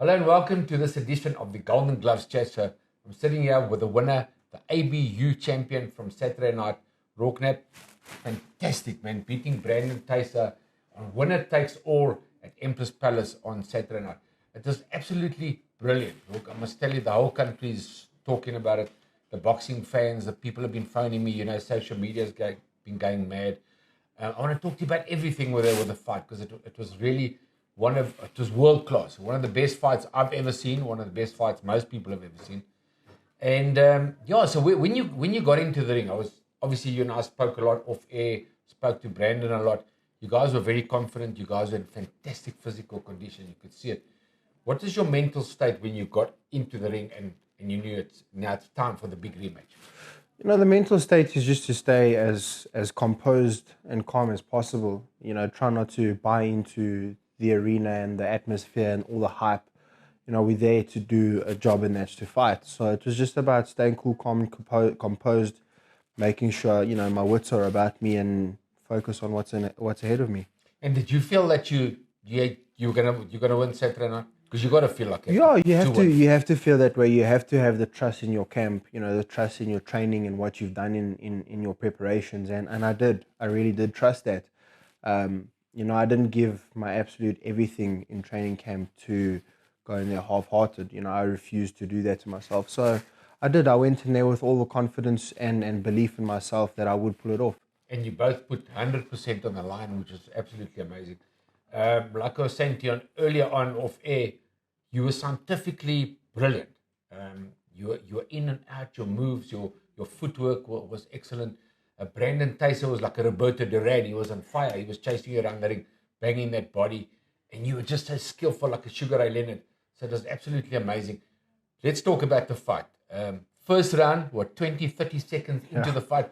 Hello and welcome to this edition of the Golden Gloves Chat Show. I'm sitting here with the winner, the ABU champion from Saturday night, Roarke Knapp. Fantastic, man, beating Brandon Thysse on winner takes all at Empress Palace on Saturday night. It was absolutely brilliant. Look, I must tell you, the whole country is talking about it. The boxing fans, the people have been phoning me, social media has been going mad. I want to talk to you about everything with the fight because it was really it was world class. One of the best fights I've ever seen. One of the best fights most people have ever seen. And so when you got into the ring, I was obviously you and I spoke a lot off air. Spoke to Brandon a lot. You guys were very confident. You guys were in fantastic physical condition. You could see it. What is your mental state when you got into the ring and you knew it's time for the big rematch? The mental state is just to stay as composed and calm as possible. Try not to buy into the arena and the atmosphere and all the hype. We're there to do a job and that's to fight. So it was just about staying cool, calm, and composed, making sure, my wits are about me and focus on what's ahead of me. And did you feel that you're gonna win Saturday night? Because you got to feel like it. Yeah, you have to feel that way. You have to have the trust in your camp, the trust in your training and what you've done in your preparations. And I really did trust that. I didn't give my absolute everything in training camp to go in there half-hearted. I refused to do that to myself. So I went in there with all the confidence and belief in myself that I would pull it off. And you both put 100% on the line, which is absolutely amazing. Like I was saying to you earlier on off air, you were scientifically brilliant. You were in and out, your moves, your footwork was excellent. Brandon Thysse was like a Roberto Duran. He was on fire. He was chasing you around the ring, banging that body. And you were just so skillful like a Sugar Ray Leonard. So it was absolutely amazing. Let's talk about the fight. First round, 20, 30 seconds into the fight,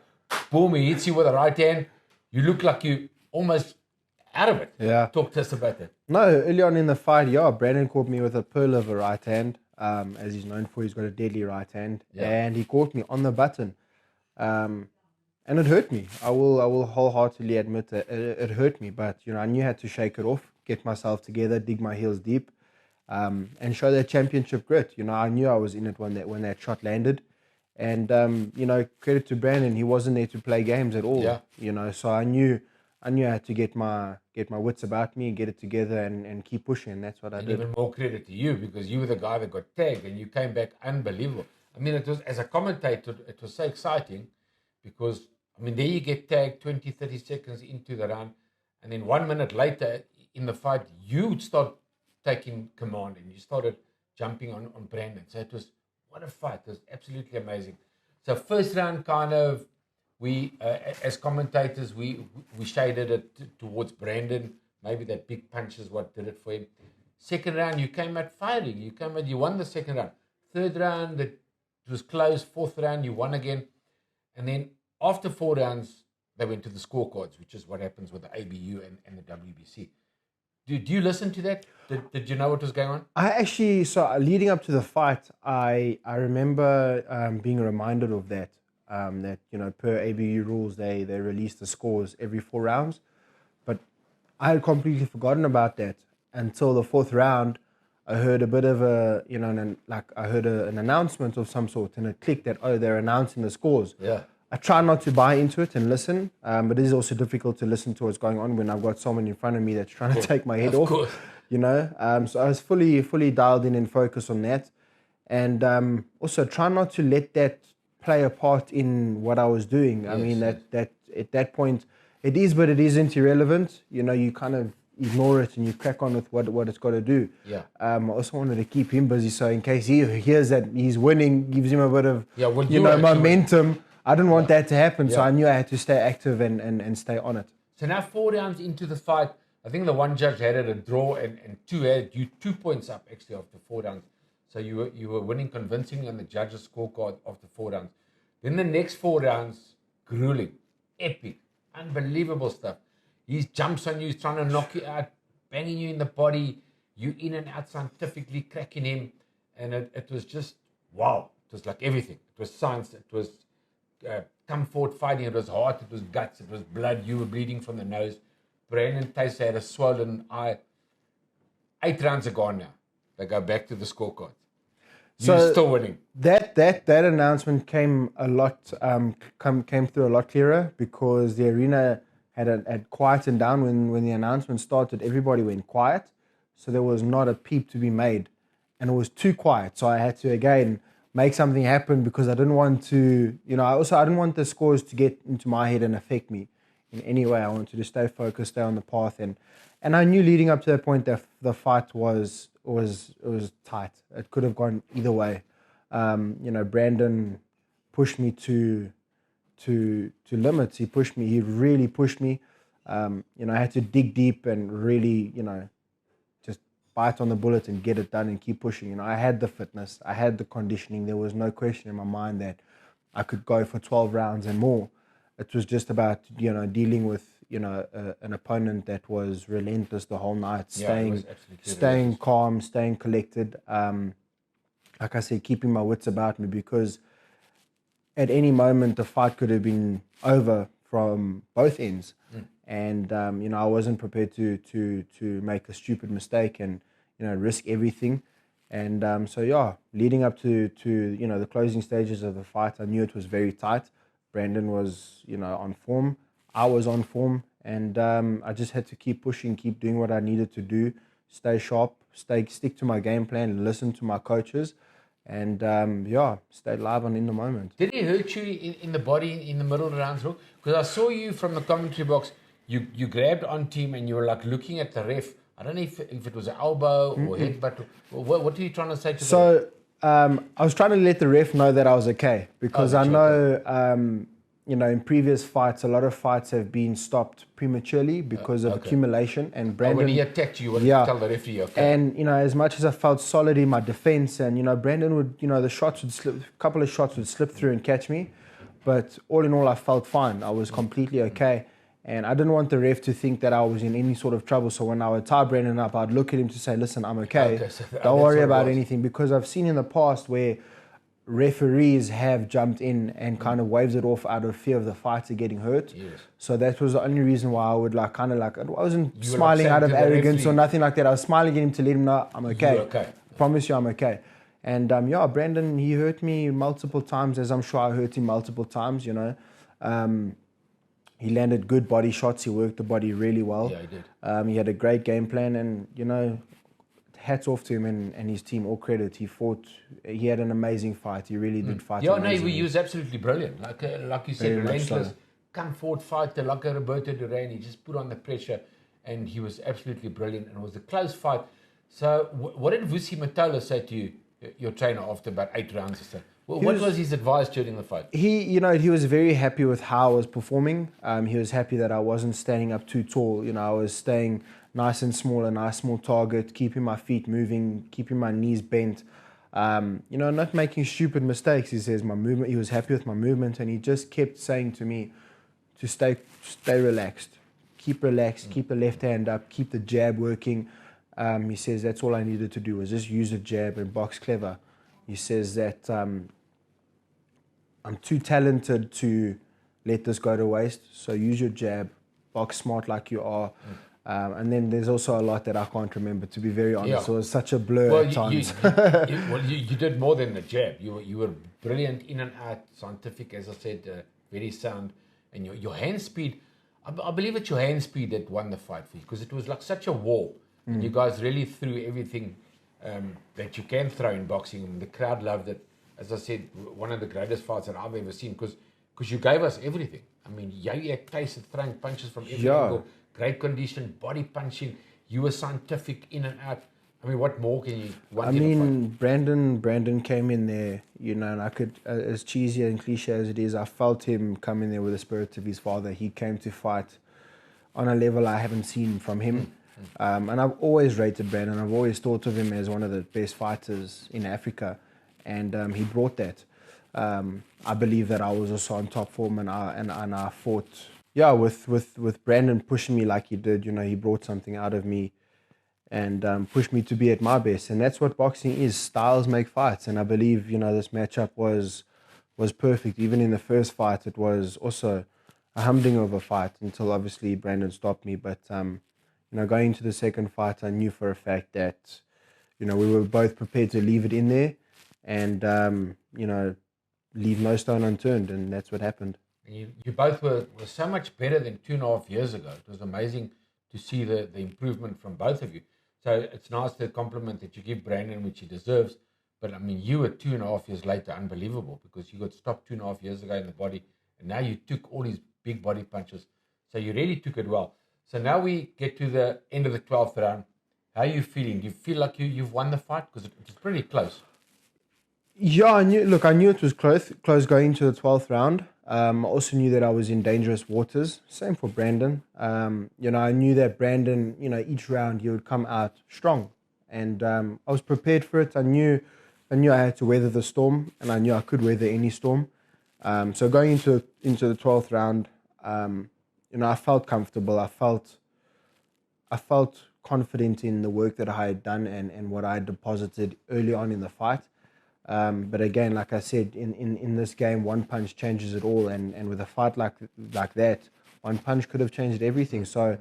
boom, he hits you with a right hand. You look like you almost out of it. Yeah. Talk to us about that. No, early on in the fight, Brandon caught me with a pearl of a right hand. As he's known for, he's got a deadly right hand. Yeah. And he caught me on the button. And it hurt me. I will wholeheartedly admit that it hurt me. But, I knew I had to shake it off, get myself together, dig my heels deep, and show that championship grit. I knew I was in it when that shot landed. And, credit to Brandon, he wasn't there to play games at all. Yeah. So I knew I had to get my wits about me, get it together, and keep pushing. And that's what I did. Even more credit to you because you were the guy that got tagged and you came back unbelievable. I mean, it was, as a commentator, it was so exciting because, there you get tagged 20, 30 seconds into the round, and then 1 minute later in the fight, you start taking command and you started jumping on Brandon. So it was, what a fight. It was absolutely amazing. So first round we, as commentators, we shaded it towards Brandon. Maybe that big punch is what did it for him. Second round, you came out firing. You won the second round. Third round, it was close. Fourth round, you won again. And then after 4 rounds, they went to the scorecards, which is what happens with the ABU and the WBC. Did you listen to that? Did you know what was going on? I actually, so leading up to the fight, I remember being reminded of that. That per ABU rules they release the scores every 4 rounds, but I had completely forgotten about that until the 4th round. I heard a bit of I heard an announcement of some sort, and it clicked that they're announcing the scores. Yeah. I try not to buy into it and listen, but it is also difficult to listen to what's going on when I've got someone in front of me that's trying to take my head off. Course. So I was fully dialed in and focused on that, and also try not to let that play a part in what I was doing. Yes. That at that point it is, but it isn't irrelevant. You kind of ignore it and you crack on with what it's got to do. Yeah. I also wanted to keep him busy, so in case he hears that he's winning, gives him a bit of momentum. I didn't want that to happen, so I knew I had to stay active and stay on it. So now 4 rounds into the fight, I think the one judge had it a draw and two had you 2 points up actually after 4 rounds. So you were winning convincingly on the judges' scorecard after 4 rounds. Then the next 4 rounds, grueling, epic, unbelievable stuff. He jumps on you, he's trying to knock you out, banging you in the body, you in and out scientifically, cracking him. And it was just, wow. It was like everything. It was science, it was come forward fighting, it was heart, it was guts, it was blood, you were bleeding from the nose. Brandon Thysse had a swollen eye. 8 rounds are gone now. they go back to the scorecard. So You're still winning. That announcement came a lot came through a lot clearer because the arena had quietened down when the announcement started. Everybody went quiet, so there was not a peep to be made, and it was too quiet. So I had to again make something happen because I didn't want to, I didn't want the scores to get into my head and affect me in any way. I wanted to stay focused, stay on the path, and I knew leading up to that point that the fight was tight. It could have gone either way. Brandon pushed me to limits. He pushed me. He really pushed me. I had to dig deep and really, just bite on the bullet and get it done and keep pushing. I had the fitness. I had the conditioning. There was no question in my mind that I could go for 12 rounds and more. It was just about, dealing with, an opponent that was relentless the whole night, staying calm, staying collected. Like I said, keeping my wits about me because at any moment the fight could have been over from both ends. And, I wasn't prepared to make a stupid mistake and, risk everything. And leading up to the closing stages of the fight, I knew it was very tight. Brandon was, on form. I was on form. And I just had to keep pushing, keep doing what I needed to do, stay sharp, stick to my game plan, listen to my coaches, and stay live and in the moment. Did he hurt you in the body in the middle of the rounds? Because I saw you from the commentary box, you grabbed onto him and you were like looking at the ref. I don't know if it was an elbow or headbutt. What are you trying to say to the ref? I was trying to let the ref know that I was okay because I know, in previous fights, a lot of fights have been stopped prematurely because of accumulation. And Brandon, when he attacked you, you tell the referee, okay. And as much as I felt solid in my defense, and Brandon would, the shots would slip, a couple of shots would slip through and catch me, but all in all, I felt fine. I was completely okay, and I didn't want the ref to think that I was in any sort of trouble. So when I would tie Brandon up, I'd look at him to say, "Listen, I'm okay. So don't worry about anything," because I've seen in the past where referees have jumped in and kind of waves it off out of fear of the fighter getting hurt. Yes. So that was the only reason why I would I wasn't smiling out of arrogance or nothing like that. I was smiling at him to let him know I'm okay. You're okay. I promise you I'm okay. And Brandon, he hurt me multiple times, as I'm sure I hurt him multiple times, He landed good body shots. He worked the body really well. Yeah, he did. He had a great game plan and, hats off to him and his team, all credit. He fought, he had an amazing fight. He really did fight. He was absolutely brilliant. Like you said, Very relentless, so. come forward fighter, like a Roberto Duran. He just put on the pressure and he was absolutely brilliant. And it was a close fight. So what did Vusi Mtolo say to you, your trainer, after about 8 rounds or so? What was his advice during the fight? He was very happy with how I was performing. He was happy that I wasn't standing up too tall. I was staying nice and small, a nice small target, keeping my feet moving, keeping my knees bent, not making stupid mistakes. He says my movement. He was happy with my movement, and he just kept saying to me to stay relaxed, keep relaxed, keep the left hand up, keep the jab working. He says that's all I needed to do was just use the jab and box clever. He says that I'm too talented to let this go to waste, so use your jab, box smart like you are. And then there's also a lot that I can't remember, to be very honest. Yeah. So it was such a blur at times. You did more than the jab. You were brilliant in and out, scientific, as I said, very sound. And your hand speed, I believe it's your hand speed that won the fight for you, because it was like such a wall. And you guys really threw everything that you can throw in boxing. And the crowd loved it. As I said, one of the greatest fights that I've ever seen, because you gave us everything. I mean, you had tasted throwing punches from every angle. Great condition, body punching. You were scientific in and out. I mean, what more can you want? Brandon came in there, and I could, as cheesy and cliche as it is, I felt him come in there with the spirit of his father. He came to fight on a level I haven't seen from him. And I've always rated Brandon. I've always thought of him as one of the best fighters in Africa. And he brought that. I believe that I was also on top form, and I fought. Yeah, with Brandon pushing me like he did, he brought something out of me and pushed me to be at my best. And that's what boxing is. Styles make fights. And I believe, this matchup was perfect. Even in the first fight, it was also a humbling of a fight until obviously Brandon stopped me. But, going into the second fight, I knew for a fact that, we were both prepared to leave it in there and, leave no stone unturned. And that's what happened. You both were so much better than 2.5 years ago. It was amazing to see the improvement from both of you. So it's nice the compliment that you give Brandon, which he deserves. But I mean, you were 2.5 years later, unbelievable, because you got stopped 2.5 years ago in the body, and now you took all these big body punches. So you really took it well. So now we get to the end of the 12th round. How are you feeling? Do you feel like you've won the fight? Because it was pretty close. Yeah, I knew it was close going into the 12th round. I also knew that I was in dangerous waters. Same for Brandon. I knew that Brandon, each round he would come out strong, and I was prepared for it. I knew I had to weather the storm, and I knew I could weather any storm. So going into the 12th round, I felt comfortable. I felt confident in the work that I had done and what I had deposited early on in the fight. But again, like I said, in this game, one punch changes it all. And with a fight like that, one punch could have changed everything. So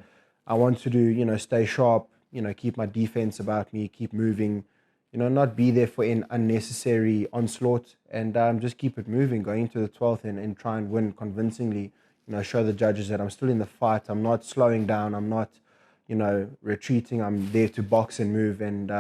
I wanted to, stay sharp, keep my defense about me, keep moving, not be there for an unnecessary onslaught, and just keep it moving, going into the 12th and try and win convincingly, show the judges that I'm still in the fight. I'm not slowing down. I'm not, retreating. I'm there to box and move and,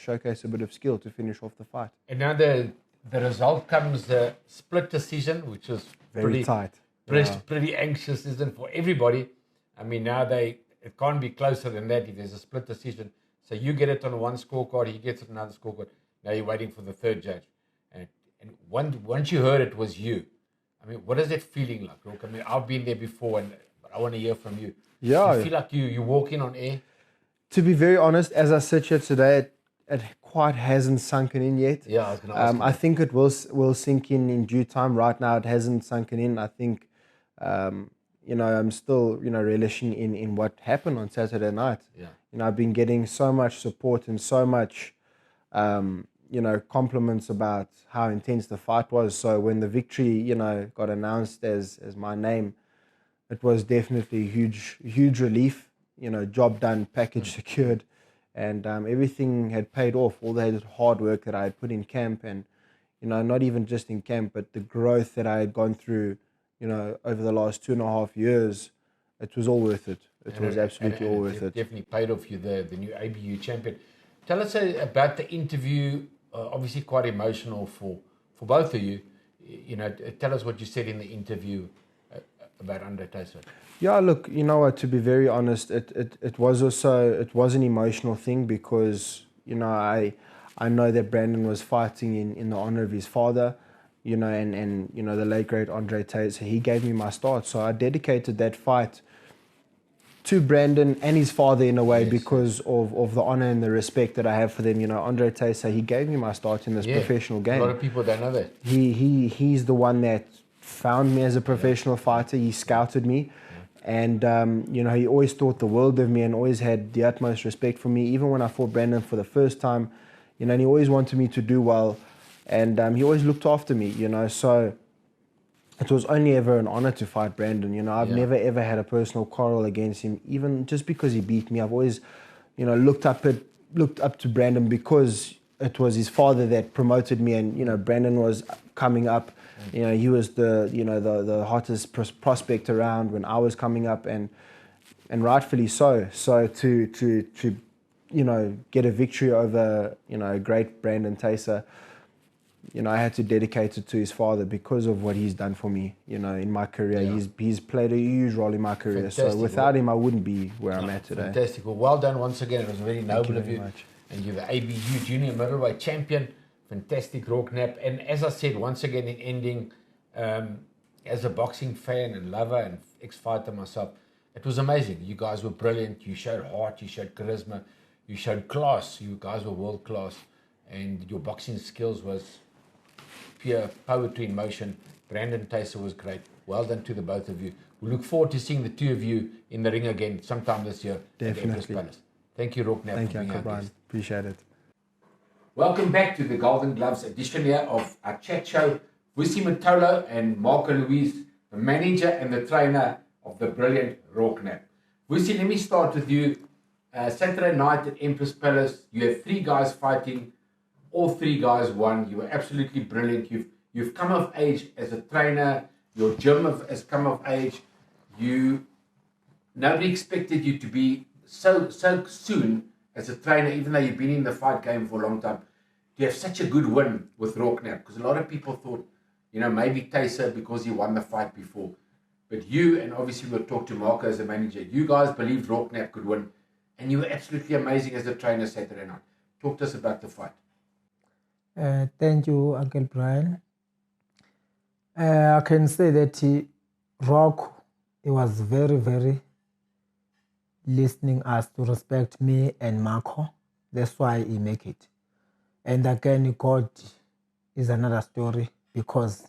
showcase a bit of skill to finish off the fight. And now the result comes the split decision, which was very tight. Pretty anxious, isn't it, for everybody? I mean, now it can't be closer than that if there's a split decision. So you get it on one scorecard, he gets it on another scorecard. Now you're waiting for the third judge. And once you heard it was you, I mean, what is it feeling like, Roarke? I mean, I've been there before, but I want to hear from you. Yeah. You feel like you walk in on air? To be very honest, as I sit here today, it quite hasn't sunken in yet. Yeah, I was going to ask I think it will sink in due time. Right now, it hasn't sunken in. I think, I'm still, relishing in what happened on Saturday night. Yeah. I've been getting so much support and so much, compliments about how intense the fight was. So when the victory, got announced as my name, it was definitely huge relief. Job done, package secured. And everything had paid off, all that hard work that I had put in camp, and not even just in camp, but the growth that I had gone through, over the last 2.5 years, it was all worth it. It was absolutely all worth it. Definitely paid off you the new ABU champion. Tell us about the interview. Obviously, quite emotional for both of you. Tell us what you said in the interview about Andre Thysse. Yeah, look, you know what, to be very honest, it was an emotional thing because, I know that Brandon was fighting in the honor of his father, and the late great Andre Thysse. He gave me my start. So I dedicated that fight to Brandon and his father in a way, because of the honor and the respect that I have for them. Andre Thysse, he gave me my start in this professional game. A lot of people don't know that. He's the one that found me as a professional fighter. He scouted me. And, he always thought the world of me and always had the utmost respect for me. Even when I fought Brandon for the first time, and he always wanted me to do well. And he always looked after me, So it was only ever an honor to fight Brandon. I've never, ever had a personal quarrel against him, even just because he beat me. I've always, looked up to Brandon because it was his father that promoted me. And, Brandon was coming up. He was the hottest prospect around when I was coming up, and rightfully so. So to get a victory over great Brandon Thysse, I had to dedicate it to his father because of what he's done for me. In my career, he's played a huge role in my career. Fantastic. So without him, I wouldn't be where I'm at today. Fantastic. Well done once again. It was very noble of you. Much. And you're the ABU junior middleweight champion. Fantastic, Roarke Knapp. And as I said, once again in ending, as a boxing fan and lover and ex-fighter myself, it was amazing. You guys were brilliant. You showed heart, you showed charisma, you showed class. You guys were world class. And your boxing skills was pure poetry in motion. Brandon Thysse was great. Well done to the both of you. We look forward to seeing the two of you in the ring again sometime this year. Definitely. At Empress Palace. Thank you, Roarke Knapp. Thank you, Uncle Brian. Appreciate it. Welcome back to the Golden Gloves edition here of our chat show. Vusi Mtolo and Marco Louise, the manager and the trainer of the brilliant Roarke Knapp. Vusi, let me start with you. Saturday night at Empress Palace, you had 3 guys fighting. All 3 guys won. You were absolutely brilliant. You've come of age as a trainer. Your gym has come of age. Nobody expected you to be so soon as a trainer, even though you've been in the fight game for a long time. You have such a good win with Roarke Knapp, because a lot of people thought, maybe Thysse because he won the fight before. But you, and obviously we'll talk to Marco as a manager, you guys believed Roarke Knapp could win, and you were absolutely amazing as a trainer Saturday night. Talk to us about the fight. Thank you, Uncle Brian. I can say that Roarke, he was very, very listening us to respect me and Marco. That's why he make it. And again, God is another story, because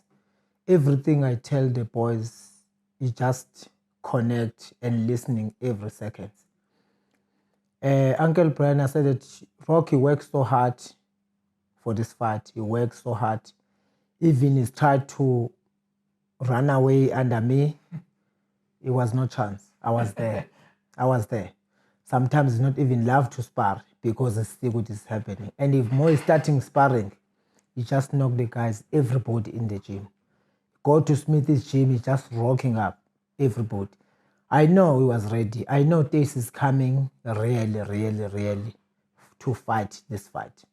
everything I tell the boys is just connect and listening every second. Uncle Brian, I said that Rocky works so hard for this fight. He works so hard. Even he's tried to run away under me. It was no chance. I was there. I was there. Sometimes it's not even love to spar, because I see what is happening. And if Mo is starting sparring, he just knock the guys, everybody in the gym. Go to Smithy's gym, he's just rocking up everybody. I know he was ready. I know this is coming really, really, really to fight this fight.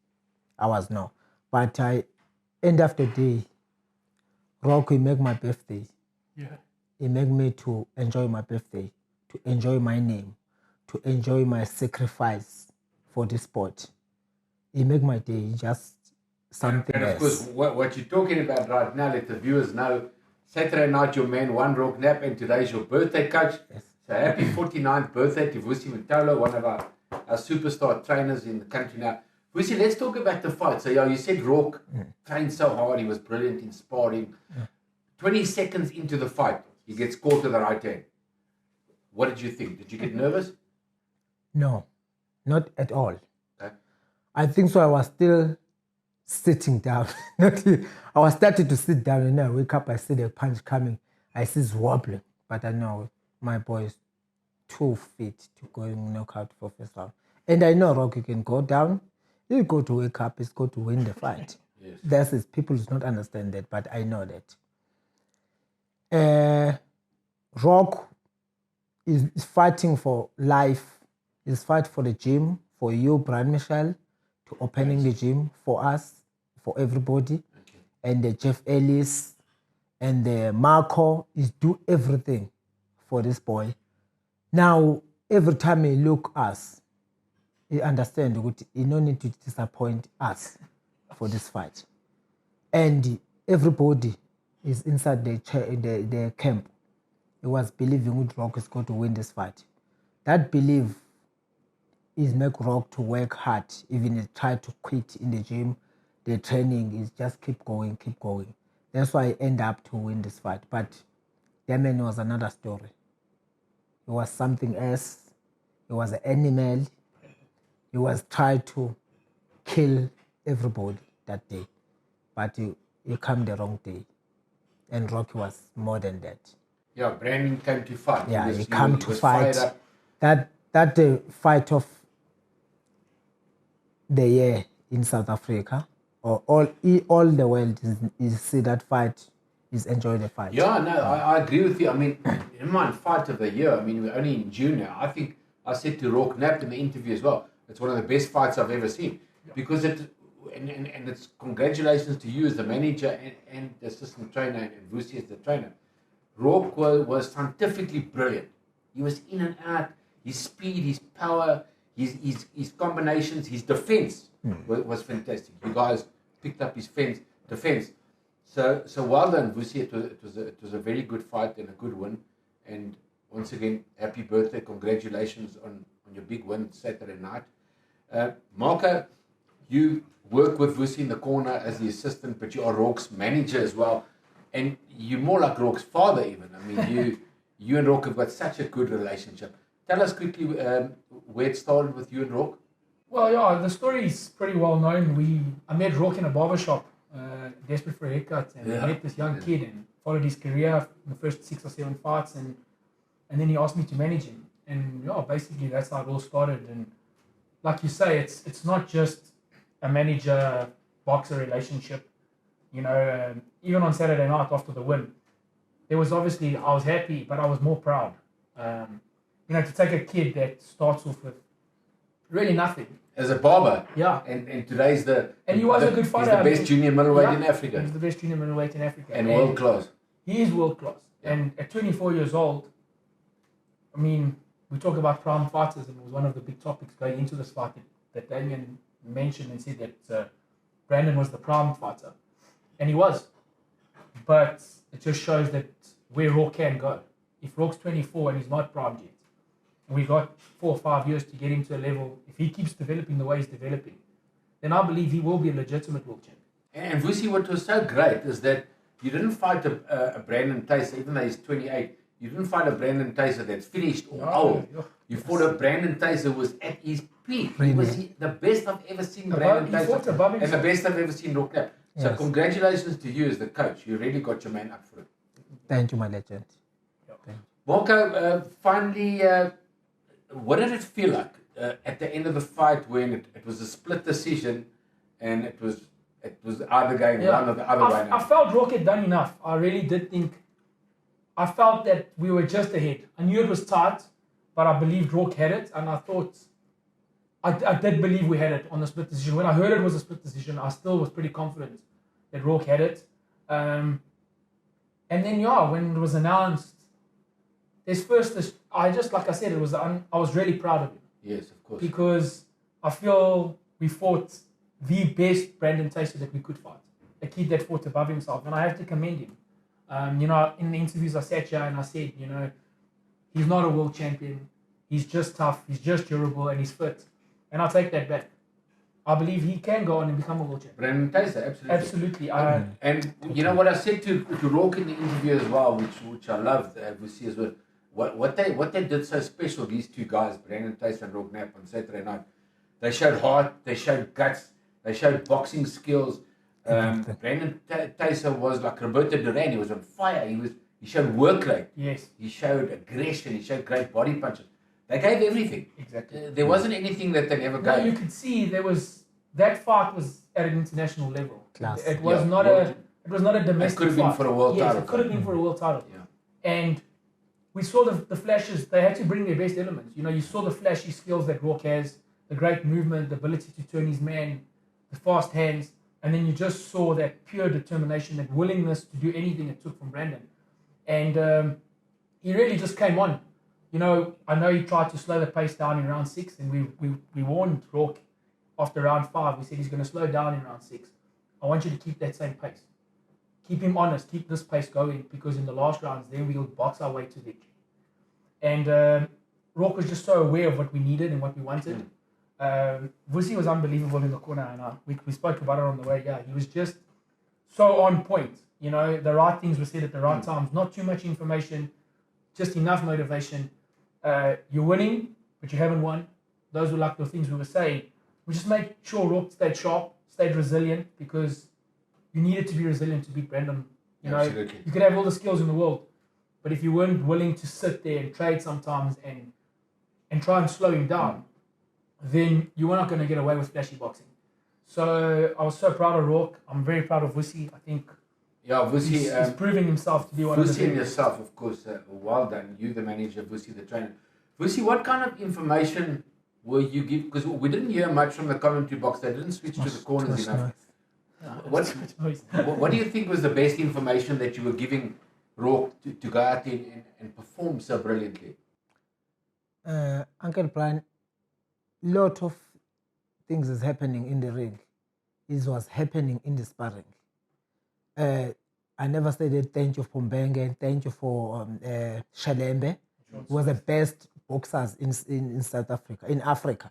I was no. But end of the day, Rocky make my birthday. Yeah. He make me to enjoy my birthday, to enjoy my name, to enjoy my sacrifice for the sport. He make my day just something and of else. course, what you're talking about right now, let the viewers know, Saturday night your man won, Roarke Knapp, and today's your birthday, coach. Yes. So happy 49th birthday to Vusi Mtolo, one of our superstar trainers in the country now. Vusi, let's talk about the fight. So you said Roarke trained so hard, he was brilliant in sparring. 20 seconds into the fight, he gets caught to the right hand. What did you think? Did you get nervous? No, not at all. Okay. I think so. I was still sitting down. I was starting to sit down, and then I wake up, I see the punch coming. I see it's wobbling, but I know my boy is too fit to go and knock out for first round. And I know Rocky can go down. He'll go to wake up. He's going to win the fight. Yes. That's it. People do not understand that, but I know that. Rock is fighting for life. He's fighting for the gym, for you, Brian Michel, to opening the gym for us, for everybody. Okay. And the Jeff Ellis and the Marco is do everything for this boy. Now, every time he look us, he understand that he no need to disappoint us for this fight. And everybody is inside the camp. He was believing that Rock is going to win this fight. That belief is make Rock to work hard, even he try to quit in the gym. The training is just keep going. That's why I end up to win this fight. But Damien was another story. He was something else. He was an animal. He was trying to kill everybody that day. But he came the wrong day. And Rocky was more than that. Yeah, Brandon came to fight. Yeah, he came to was fight. fired up. That the fight of the year in South Africa, or all the world is see that fight, is enjoy the fight. Yeah, no, I agree with you. I mean, in my fight of the year, I mean, we're only in June now. I think I said to Roarke Knapp in the interview as well, it's one of the best fights I've ever seen. Because and it's congratulations to you as the manager and the assistant trainer, and Vusi as the trainer. Roarke was scientifically brilliant. He was in and out. His speed, his power, his combinations, his defense was fantastic. You guys picked up his defense. So well done, Vusi. It was a very good fight and a good win. And once again, happy birthday. Congratulations on your big win Saturday night. Marco, you work with Vusi in the corner as the assistant, but you are Roarke's manager as well. And you're more like Roarke's father even. I mean, you and Roarke have got such a good relationship. Tell us quickly where it started with you and Roarke. Well, yeah, the story is pretty well known. I met Roarke in a barbershop, desperate for a haircut, and I met this young kid and followed his career in the first 6 or 7 fights, and then he asked me to manage him. And yeah, basically that's how it all started. And like you say, it's not just a manager-boxer relationship. You know, even on Saturday night after the win, there was obviously, I was happy, but I was more proud. You know, to take a kid that starts off with really nothing. As a barber. Yeah. And today's And he was a good fighter. He's the best junior middleweight in Africa. He's the best junior middleweight in Africa. And world class. He is world class. Yeah. And at 24 years old, I mean, we talk about prime fighters, and it was one of the big topics going into this fight that Damien mentioned and said that Brandon was the prime fighter. And he was. But it just shows that where Roarke can go. If Roarke's 24 and he's not primed yet, and we got 4 or 5 years to get him to a level, if he keeps developing the way he's developing, then I believe he will be a legitimate world champion. And Vusi, what was so great is that you didn't fight a Brandon Thysse, even though he's 28, you didn't fight a Brandon Thysse that's finished or old. You fought a Brandon Thysse who was at his peak. He was the best I've ever seen Brandon Thysse and the best I've ever seen Roarke Knapp. So congratulations to you as the coach. You really got your man up for it. Thank you, my legend. Marco, finally, what did it feel like at the end of the fight when it was a split decision and it was either going one or the other way? I felt Roarke had done enough. I really did think. I felt that we were just ahead. I knew it was tight, but I believed Roarke had it, and I thought I did believe we had it on the split decision. When I heard it was a split decision, I still was pretty confident that Roarke had it. And then when it was announced, like I said, I was really proud of him. Yes, of course. Because I feel we fought the best Brandon Thysse that we could fight. A kid that fought above himself, and I have to commend him. In the interviews I sat here and I said, he's not a world champion. He's just tough. He's just durable, and he's fit. And I'll take that back. I believe he can go on and become a world champion. Brandon Thysse, absolutely. And you know what I said to Roarke in the interview as well, which I loved, Vusi as well. What they did so special, these two guys, Brandon Thysse and Roarke Knapp, on Saturday night, they showed heart, they showed guts, they showed boxing skills. Brandon Thysse was like Roberto Duran. He was on fire. He showed work rate. Yes. He showed aggression. He showed great body punches. They gave everything. Exactly. There wasn't anything that they never gave. You could see that fight was at an international level. Class. It was not a domestic It could have fight. been for a world title. Yes, it could have been for a world title. Yeah. And we saw the flashes. They had to bring their best elements. You saw the flashy skills that Roarke has, the great movement, the ability to turn his man, the fast hands, and then you just saw that pure determination, that willingness to do anything it took from Brandon. And he really just came on. I know he tried to slow the pace down in round 6, and we warned Roarke after round 5. We said he's going to slow down in round 6. I want you to keep that same pace. Keep him honest. Keep this pace going, because in the last rounds, then we'll box our way to victory. And Roarke was just so aware of what we needed and what we wanted. Vusi was unbelievable in the corner, and we spoke about it on the way. Yeah, he was just so on point. The right things were said at the right times. Not too much information, just enough motivation. You're winning, but you haven't won. Those were like the things we were saying. We just made sure Roarke stayed sharp, stayed resilient, because you needed to be resilient to beat Brandon. Absolutely. You could have all the skills in the world, but if you weren't willing to sit there and trade sometimes and try and slow him down, then you were not going to get away with flashy boxing. So I was so proud of Roarke. I'm very proud of Vusi. I think Vusi, he's proving himself to be one of the Vusi and yourself, of course, well done. You, the manager, Vusi, the trainer. Vusi, what kind of information were you give? Because we didn't hear much from the commentary box. They didn't switch to the corners enough. What do you think was the best information that you were giving Roarke to go out there and perform so brilliantly? Uncle Brian, lot of things is happening in the ring. It was happening in the sparring. I never said it. Thank you for Mbenge. Thank you for Shalembe. He was the best boxers in South Africa, in Africa.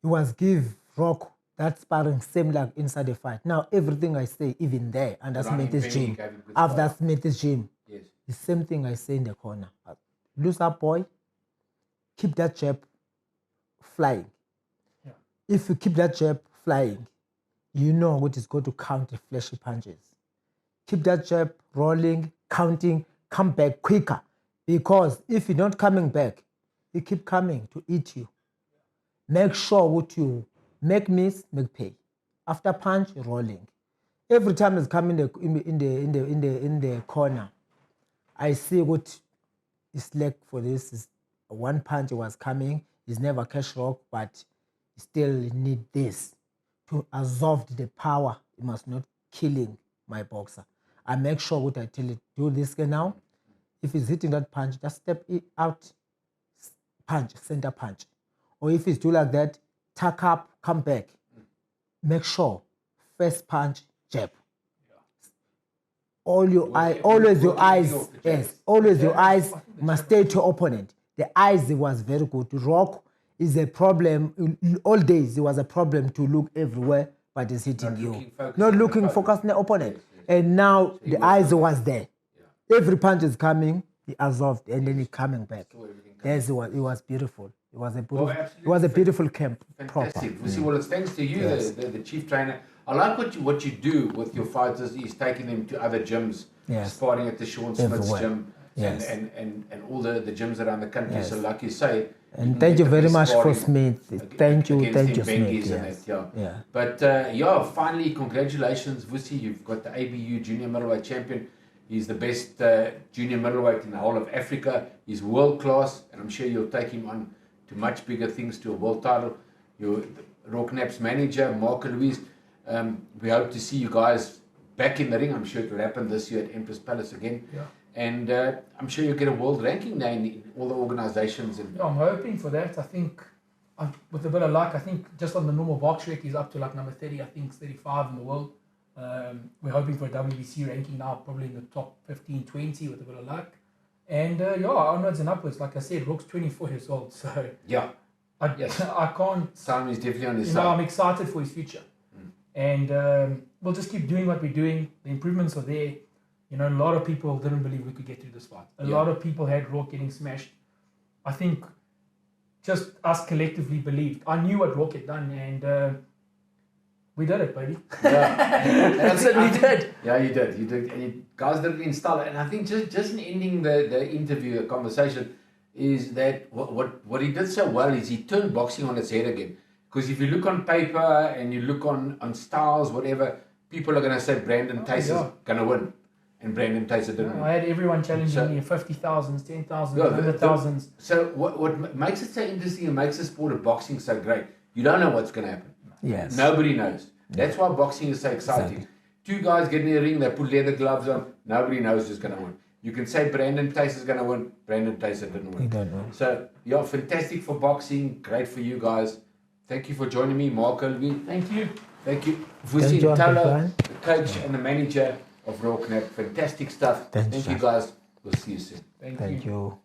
He was give Roarke that sparring same like inside the fight. Now everything I say, even there, under Smith's gym, after Smith's gym, yes, the same thing I say in the corner. Lose up, boy. Keep that jab flying. Yeah. If you keep that jab flying, you know what is going to count the flashy punches. Keep that jab rolling, counting, come back quicker. Because if you're not coming back, He keep coming to eat you. Make sure what you make miss, make pay. After punch, rolling. Every time it's coming in the corner, I see what is like for this. Is one punch was coming. He's never cash rock, but he still need this to absorb the power. He must not killing my boxer. I make sure what I tell it, do this guy now. If he's hitting that punch, just step it out, punch, center punch. Or if he's do like that, tuck up, come back. Make sure, first punch, jab. Always your eyes, yes, always your eyes must stay to opponent. The eyes was very good. Rock is a problem. All days it was a problem to look everywhere, but it's hitting you. Not looking, focused on the opponent. And now the eyes was there. Every punch is coming, he absorbed, and then he coming back. Yes, it was beautiful. It was a beautiful camp. Fantastic. Proper. Well, it's thanks to you, the chief trainer. I like what you do with your fighters. Is taking them to other gyms, sparring at the Sean Smith's gym, and all the gyms around the country. So, like you say, and thank you very much for Smith. Thank you, Smith. But finally, congratulations, Vusi. You've got the ABU junior middleweight champion. He's the best junior middleweight in the whole of Africa. He's world class, and I'm sure you'll take him on to much bigger things, to a world title. You're Roarke Knapp's manager, Mark Louise. We hope to see you guys back in the ring. I'm sure it will happen this year at Empress Palace again. Yeah. And I'm sure you'll get a world ranking now in all the organizations. And I'm hoping for that. I think, with a bit of luck, I think just on the normal box rec, he's up to like number 30, I think 35 in the world. We're hoping for a WBC ranking now, probably in the top 15, 20 with a bit of luck. And onwards and upwards. Like I said, Rook's 24 years old, so I can't. Time is definitely on his side. I'm excited for his future, and we'll just keep doing what we're doing. The improvements are there. A lot of people didn't believe we could get through this fight. A lot of people had Roarke getting smashed. I think just us collectively believed. I knew what Roarke had done, and we did it, baby. That's what we did. Yeah, you did. And you guys did it in style. And I think just in ending the interview, the conversation, is that what he did so well is he turned boxing on its head again. Because if you look on paper and you look on styles, whatever, people are going to say Brandon Thysse is going to win. And Brandon Thysse didn't win. I had everyone challenging me 50,000s, 10,000s, 100,000s. So what makes it so interesting and makes the sport of boxing so great, you don't know what's going to happen. Yes. Nobody knows. That's why boxing is so exciting. Exactly. Two guys get in the ring, they put leather gloves on, nobody knows who's going to win. You can say Brandon Thysse is going to win, Brandon Thysse didn't win. He didn't win. So, fantastic for boxing, great for you guys. Thank you for joining me, Mark Olby. Thank you. Thank you. Vusi Mtolo, the coach and the manager of Roarke Knapp. Fantastic stuff. Thank you guys. We'll see you soon. Thank you.